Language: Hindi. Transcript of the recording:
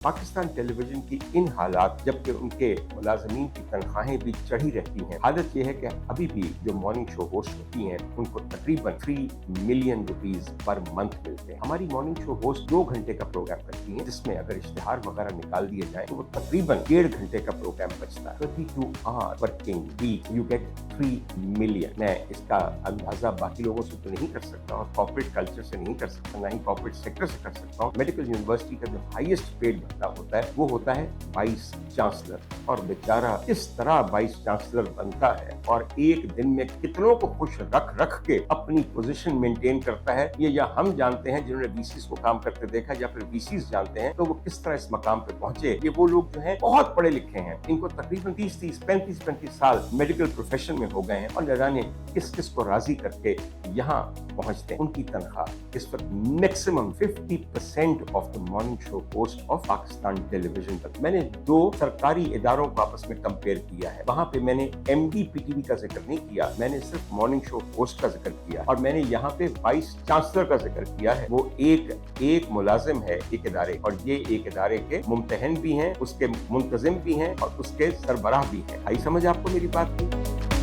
पाकिस्तान टेलीविजन की इन हालात, जबकि उनके मुलाजमीन की तनख्वाहें भी चढ़ी रहती हैं, हालत यह है कि अभी भी जो मॉर्निंग शो होस्ट होती हैं उनको तकरीबन 3 मिलियन रुपीस पर मंथ मिलते हैं। हमारी मॉर्निंग शो होस्ट 2 घंटे का प्रोग्राम करती हैं, जिसमें अगर इश्तिहार वगैरह निकाल दिए जाए तो वो तकरीबन 1.5 घंटे का प्रोग्राम बचता है। 32 hour working week, you get 3 million. मैं इसका अंदाजा बाकी लोगों से तो नहीं कर सकता और कॉर्पोरेट कल्चर से नहीं कर सकता, ना ही कॉर्पोरेट सेक्टर से कर सकता हूँ। मेडिकल यूनिवर्सिटी का जो हाईएस्ट पेड होता है वो होता है वाइस चांसलर, और बेचारा किस तरह वाइस चांसलर बनता है और एक दिन में कितनों को खुश रख रख के अपनी पोजीशन मेंटेन करता है, ये या हम जानते हैं जिन्होंने वीसीस को काम करते देखा, या फिर वीसीस जानते हैं तो वो किस तरह इस मकाम पे पहुंचे। ये वो लोग जो हैं बहुत पढ़े लिखे हैं, इनको तकरीबन 35 साल मेडिकल प्रोफेशन में हो गए हैं और न जाने किस किस को राजी करके यहाँ पहुंचते हैं। उनकी तनख्वाह इस वक्त maximum 50% of the morning show host of Pakistan television तक। मैंने 2 सरकारी इदारों को आपस में कंपेयर किया है। वहां पे मैंने एमडी पीटीवी का जिक्र नहीं किया, मैंने सिर्फ मॉर्निंग शो होस्ट का जिक्र किया, और मैंने यहाँ पे वाइस चांसलर का जिक्र किया है। वो एक मुलाजिम है एक इदारे, और ये एक इदारे के मुम्तहन भी हैं, उसके मुंतजिम भी हैं और उसके सरबराह भी हैं। आई समझ आपको मेरी बात की?